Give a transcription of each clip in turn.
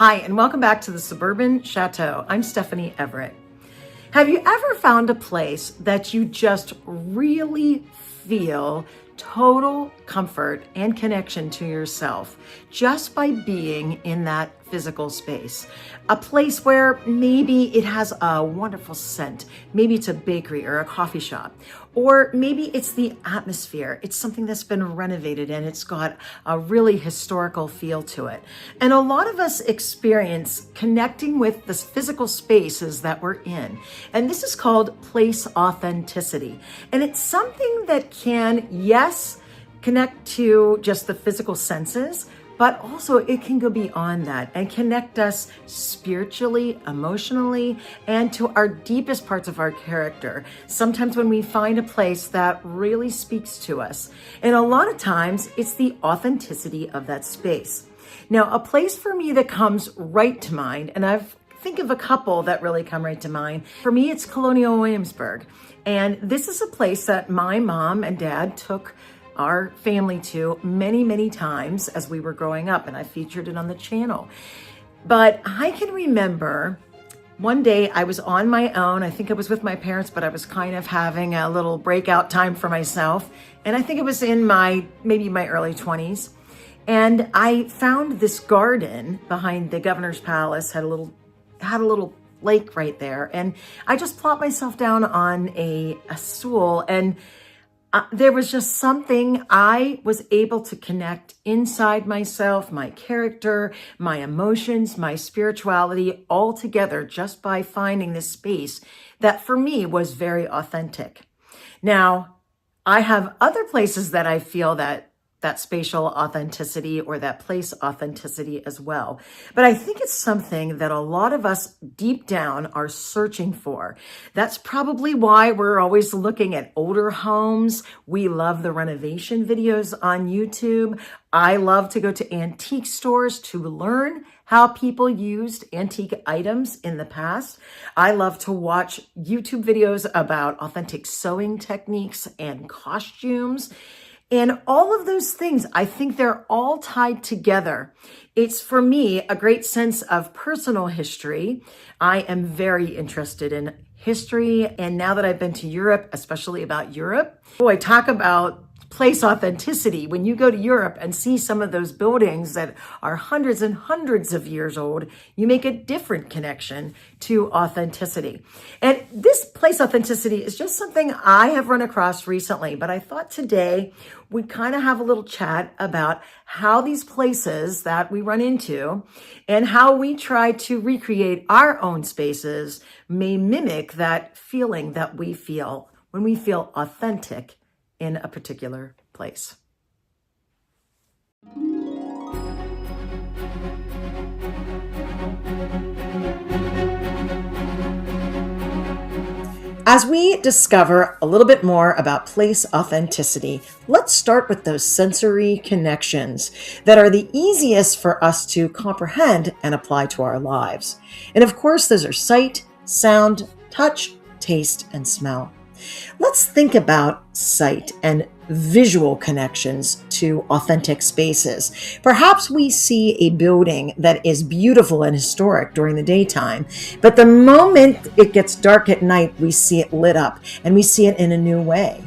Hi, and welcome back to the Suburban Chateau. I'm Stephanie Everett. Have you ever found a place that you just really feel total comfort and connection to yourself just by being in that physical space? A place where maybe it has a wonderful scent, maybe it's a bakery or a coffee shop, or maybe it's the atmosphere. It's something that's been renovated and it's got a really historical feel to it. And a lot of us experience connecting with the physical spaces that we're in. And this is called place authenticity. And it's something that can, yes, connect to just the physical senses, but also it can go beyond that and connect us spiritually, emotionally, and to our deepest parts of our character. Sometimes when we find a place that really speaks to us, and a lot of times it's the authenticity of that space. Now, a place for me that comes right to mind, and I've think of a couple that really come right to mind. For me, it's Colonial Williamsburg. And this is a place that my mom and dad took our family to many, many times as we were growing up, and I featured it on the channel. But I can remember one day I was on my own. I think I was with my parents, but I was kind of having a little breakout time for myself. And I think it was in maybe my early 20s. And I found this garden behind the governor's palace, had a little lake right there. And I just plopped myself down on a stool, and there was just something I was able to connect inside myself, my character, my emotions, my spirituality, all together just by finding this space that for me was very authentic. Now, I have other places that I feel that spatial authenticity or that place authenticity as well. But I think it's something that a lot of us deep down are searching for. That's probably why we're always looking at older homes. We love the renovation videos on YouTube. I love to go to antique stores to learn how people used antique items in the past. I love to watch YouTube videos about authentic sewing techniques and costumes. And all of those things, I think they're all tied together. It's, for me, a great sense of personal history. I am very interested in history. And now that I've been to Europe, especially about Europe, boy, talk about place authenticity. When you go to Europe and see some of those buildings that are hundreds and hundreds of years old, you make a different connection to authenticity. And this place authenticity is just something I have run across recently, but I thought today we'd kind of have a little chat about how these places that we run into and how we try to recreate our own spaces may mimic that feeling that we feel when we feel authentic in a particular place. As we discover a little bit more about place authenticity, let's start with those sensory connections that are the easiest for us to comprehend and apply to our lives. And of course, those are sight, sound, touch, taste, and smell. Let's think about sight and visual connections to authentic spaces. Perhaps we see a building that is beautiful and historic during the daytime, but the moment it gets dark at night, we see it lit up and we see it in a new way.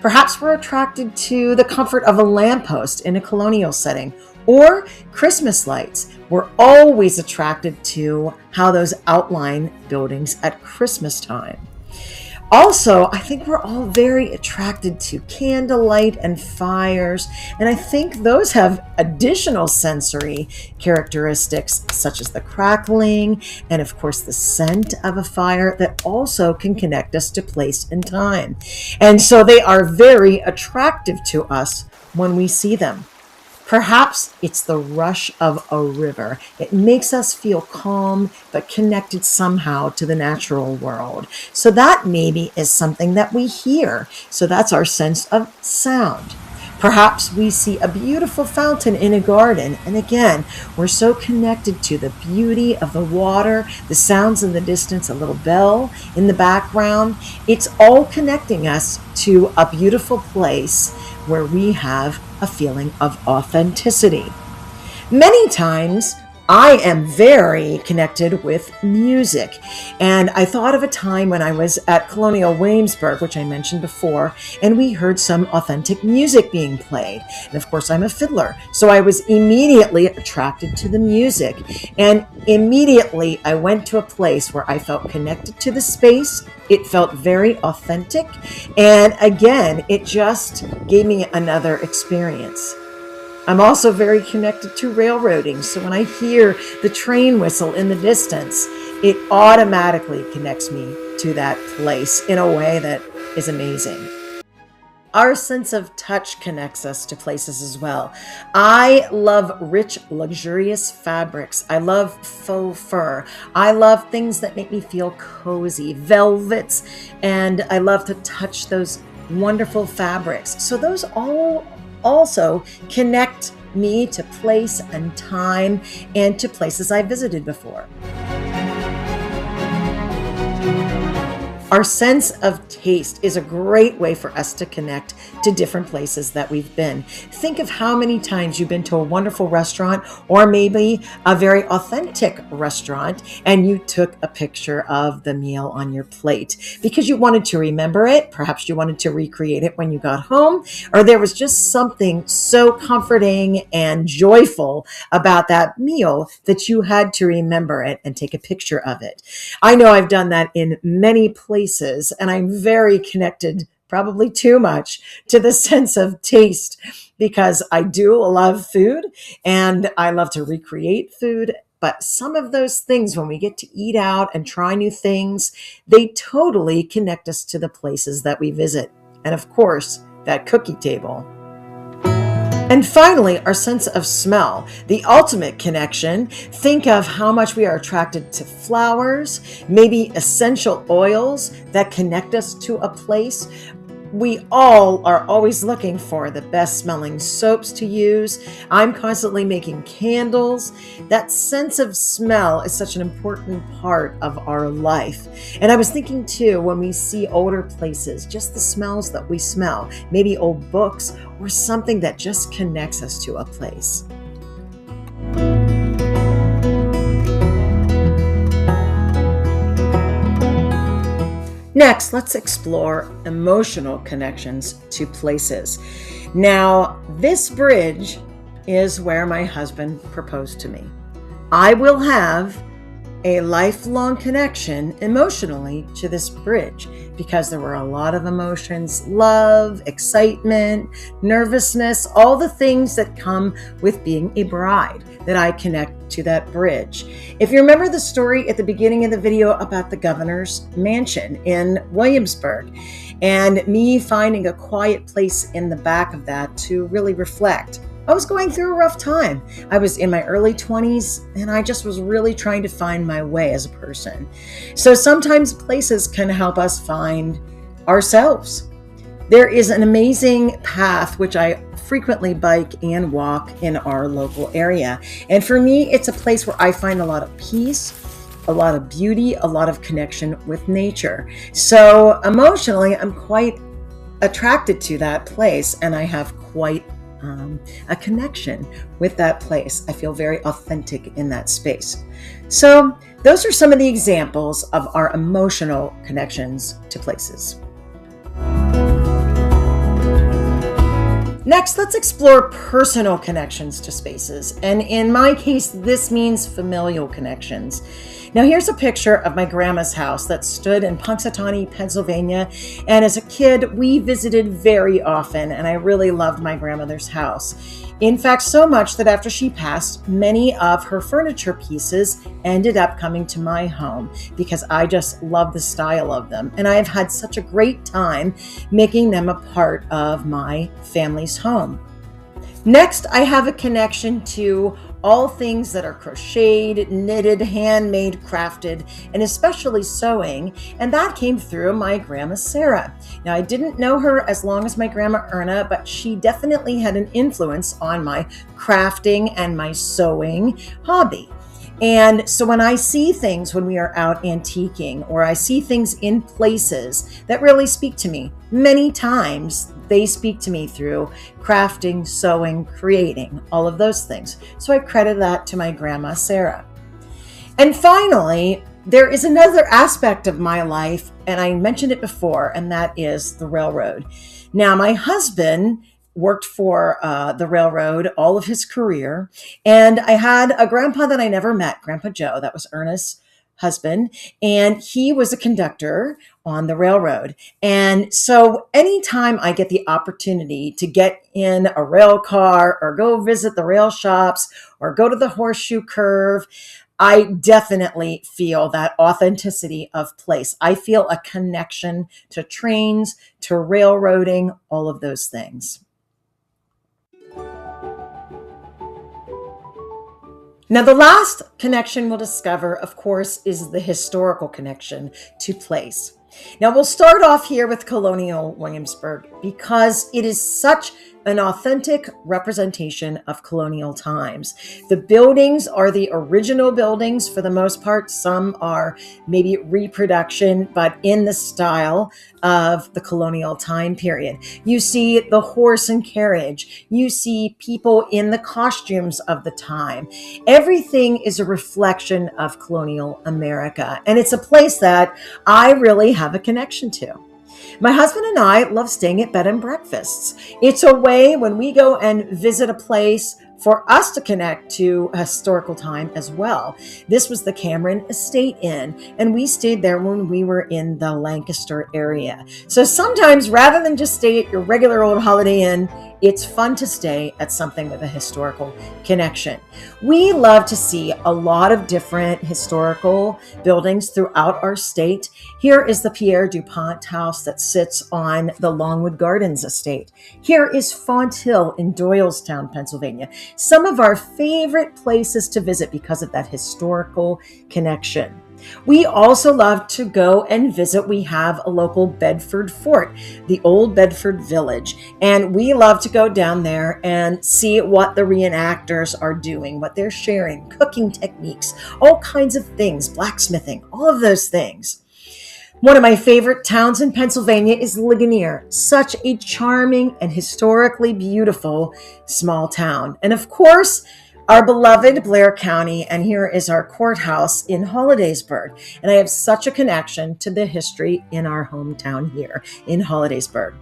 Perhaps we're attracted to the comfort of a lamppost in a colonial setting or Christmas lights. We're always attracted to how those outline buildings at Christmas time. Also, I think we're all very attracted to candlelight and fires, and I think those have additional sensory characteristics such as the crackling and, of course, the scent of a fire that also can connect us to place and time. And so they are very attractive to us when we see them. Perhaps it's the rush of a river. It makes us feel calm, but connected somehow to the natural world. So that maybe is something that we hear. So that's our sense of sound. Perhaps we see a beautiful fountain in a garden. And again, we're so connected to the beauty of the water, the sounds in the distance, a little bell in the background. It's all connecting us to a beautiful place where we have a feeling of authenticity. Many times I am very connected with music. And I thought of a time when I was at Colonial Williamsburg, which I mentioned before, and we heard some authentic music being played. And of course, I'm a fiddler. So I was immediately attracted to the music. And immediately I went to a place where I felt connected to the space. It felt very authentic. And again, it just gave me another experience. I'm also very connected to railroading, so when I hear the train whistle in the distance, it automatically connects me to that place in a way that is amazing. Our sense of touch connects us to places as well. I love rich, luxurious fabrics. I love faux fur. I love things that make me feel cozy, velvets, and I love to touch those wonderful fabrics. So those all also connect me to place and time and to places I visited before. Our sense of taste is a great way for us to connect to different places that we've been. Think of how many times you've been to a wonderful restaurant or maybe a very authentic restaurant and you took a picture of the meal on your plate because you wanted to remember it. Perhaps you wanted to recreate it when you got home, or there was just something so comforting and joyful about that meal that you had to remember it and take a picture of it. I know I've done that in many places, and I'm very connected, probably too much, to the sense of taste because I do love food and I love to recreate food. But some of those things, when we get to eat out and try new things, they totally connect us to the places that we visit. And of course, that cookie table. And finally, our sense of smell, the ultimate connection. Think of how much we are attracted to flowers, maybe essential oils that connect us to a place. We all are always looking for the best smelling soaps to use. I'm constantly making candles. That sense of smell is such an important part of our life. And I was thinking too, when we see older places, just the smells that we smell, maybe old books or something that just connects us to a place. Next, let's explore emotional connections to places. Now, this bridge is where my husband proposed to me. I will have a lifelong connection emotionally to this bridge because there were a lot of emotions, love, excitement, nervousness, all the things that come with being a bride that I connect to that bridge. If you remember the story at the beginning of the video about the governor's mansion in Williamsburg and me finding a quiet place in the back of that to really reflect, I was going through a rough time. I was in my early 20s and I just was really trying to find my way as a person. So sometimes places can help us find ourselves. There is an amazing path which I frequently bike and walk in our local area. And for me, it's a place where I find a lot of peace, a lot of beauty, a lot of connection with nature. So emotionally, I'm quite attracted to that place and I have quite a connection with that place. I feel very authentic in that space. So those are some of the examples of our emotional connections to places. Next, let's explore personal connections to spaces. And in my case, this means familial connections. Now, here's a picture of my grandma's house that stood in Punxsutawney, Pennsylvania. And as a kid, we visited very often, and I really loved my grandmother's house. In fact, so much that after she passed, many of her furniture pieces ended up coming to my home because I just love the style of them. And I have had such a great time making them a part of my family's home. Next, I have a connection to all things that are crocheted, knitted, handmade, crafted, and especially sewing. And that came through my grandma Sarah. Now, I didn't know her as long as my grandma Erna, but she definitely had an influence on my crafting and my sewing hobby. And so when I see things when we are out antiquing, or I see things in places that really speak to me, many times they speak to me through crafting, sewing, creating, all of those things. So I credit that to my grandma, Sarah. And finally, there is another aspect of my life, and I mentioned it before, and that is the railroad. Now, my husband worked for the railroad all of his career, and I had a grandpa that I never met, Grandpa Joe, that was Ernest's husband, and he was a conductor on the railroad. And so anytime I get the opportunity to get in a rail car or go visit the rail shops or go to the horseshoe curve, I definitely feel that authenticity of place. I feel a connection to trains, to railroading, all of those things. Now, the last connection we'll discover, of course, is the historical connection to place. Now, we'll start off here with Colonial Williamsburg because it is such an authentic representation of colonial times. The buildings are the original buildings for the most part. Some are maybe reproduction, but in the style of the colonial time period. You see the horse and carriage. You see people in the costumes of the time. Everything is a reflection of colonial America. And it's a place that I really have a connection to. My husband and I love staying at bed and breakfasts. It's a way when we go and visit a place for us to connect to a historical time as well. This was the Cameron Estate Inn, and we stayed there when we were in the Lancaster area. So sometimes, rather than just stay at your regular old Holiday Inn, it's fun to stay at something with a historical connection. We love to see a lot of different historical buildings throughout our state. Here is the Pierre DuPont house that sits on the Longwood Gardens estate. Here is Font Hill in Doylestown, Pennsylvania. Some of our favorite places to visit because of that historical connection. We also love to go and visit. We have a local Bedford fort, the old Bedford Village, and we love to go down there and see what the reenactors are doing, what they're sharing, cooking techniques, all kinds of things, blacksmithing, all of those things. One of my favorite towns in Pennsylvania is Ligonier, such a charming and historically beautiful small town. And of course, our beloved Blair County, and here is our courthouse in Hollidaysburg. And I have such a connection to the history in our hometown here in Hollidaysburg.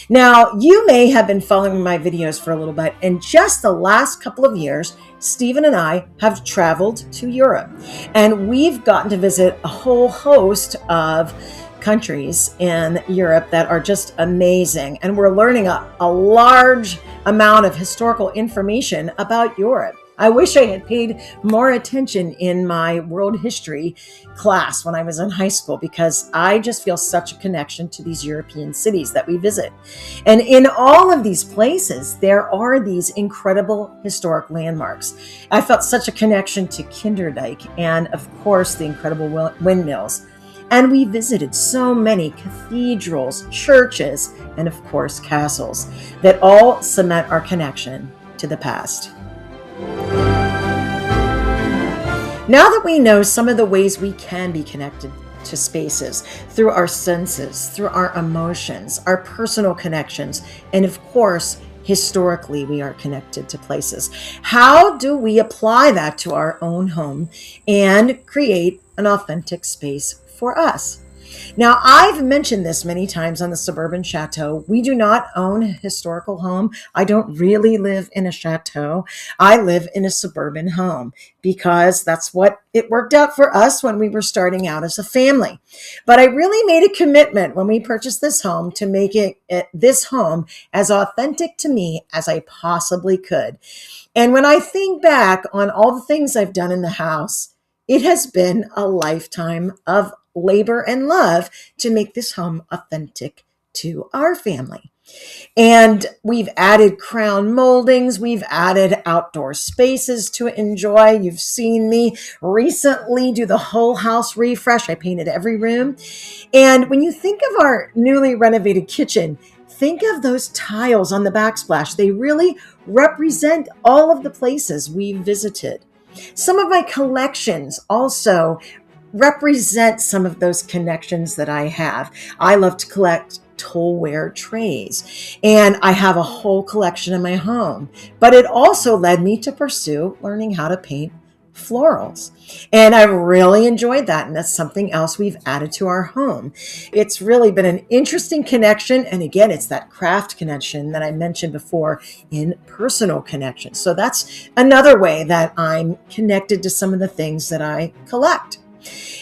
Now, you may have been following my videos for a little bit, and just the last couple of years, Stephen and I have traveled to Europe, and we've gotten to visit a whole host of countries in Europe that are just amazing. And we're learning a large amount of historical information about Europe. I wish I had paid more attention in my world history class when I was in high school, because I just feel such a connection to these European cities that we visit. And in all of these places, there are these incredible historic landmarks. I felt such a connection to Kinderdijk and, of course, the incredible windmills. And we visited so many cathedrals, churches, and of course, castles that all cement our connection to the past. Now that we know some of the ways we can be connected to spaces through our senses, through our emotions, our personal connections, and of course, historically, we are connected to places. How do we apply that to our own home and create an authentic space for us? Now, I've mentioned this many times on the Suburban Chateau. We do not own a historical home. I don't really live in a chateau. I live in a suburban home because that's what it worked out for us when we were starting out as a family. But I really made a commitment when we purchased this home to make this home as authentic to me as I possibly could. And when I think back on all the things I've done in the house, it has been a lifetime of labor and love to make this home authentic to our family. And we've added crown moldings. We've added outdoor spaces to enjoy. You've seen me recently do the whole house refresh. I painted every room. And when you think of our newly renovated kitchen, think of those tiles on the backsplash. They really represent all of the places we visited. Some of my collections also represent some of those connections that I have. I love to collect Tolware trays, and I have a whole collection in my home. But it also led me to pursue learning how to paint florals. And I really enjoyed that. And that's something else we've added to our home. It's really been an interesting connection. And again, it's that craft connection that I mentioned before in personal connection. So that's another way that I'm connected to some of the things that I collect.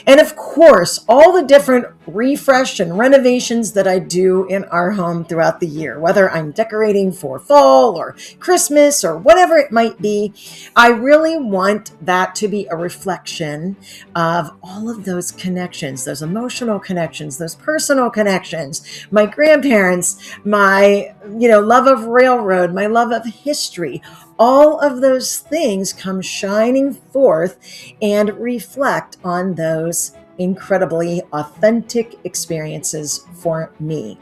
And of course, all the different refresh and renovations that I do in our home throughout the year, whether I'm decorating for fall or Christmas or whatever it might be, I really want that to be a reflection of all of those connections, those emotional connections, those personal connections, my grandparents, my, love of railroad, my love of history. All of those things come shining forth and reflect on those incredibly authentic experiences for me.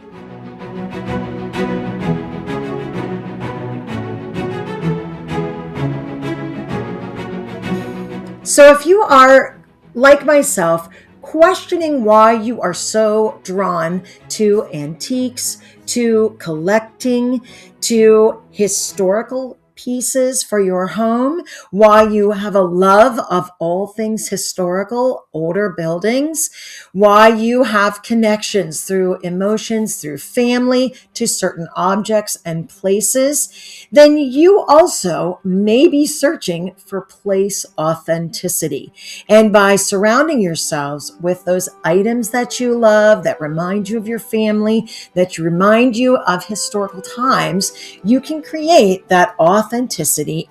So if you are, like myself, questioning why you are so drawn to antiques, to collecting, to historical pieces for your home, why you have a love of all things historical, older buildings, why you have connections through emotions, through family to certain objects and places, then you also may be searching for place authenticity. And by surrounding yourselves with those items that you love, that remind you of your family, that remind you of historical times, you can create that authenticity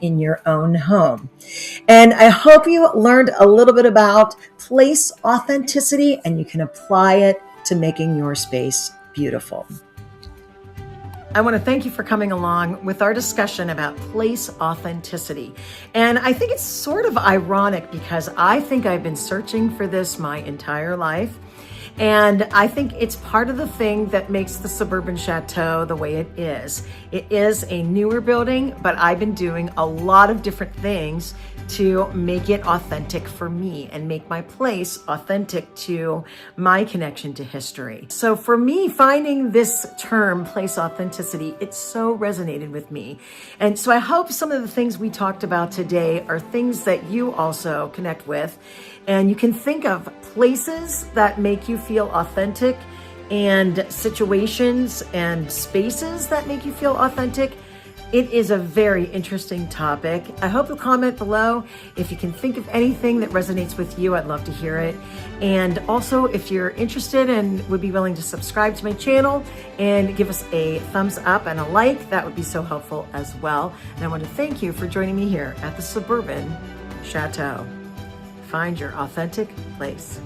in your own home. And I hope you learned a little bit about place authenticity and you can apply it to making your space beautiful. I want to thank you for coming along with our discussion about place authenticity. And I think it's sort of ironic because I think I've been searching for this my entire life. And I think it's part of the thing that makes the Suburban Chateau the way it is. It is a newer building, but I've been doing a lot of different things to make it authentic for me and make my place authentic to my connection to history. So for me, finding this term, place authenticity, it so resonated with me. And so I hope some of the things we talked about today are things that you also connect with. And you can think of places that make you feel authentic and situations and spaces that make you feel authentic. It is a very interesting topic. I hope you'll comment below. If you can think of anything that resonates with you, I'd love to hear it. And also, if you're interested and would be willing to subscribe to my channel and give us a thumbs up and a like, that would be so helpful as well. And I want to thank you for joining me here at the Suburban Chateau. Find your authentic place.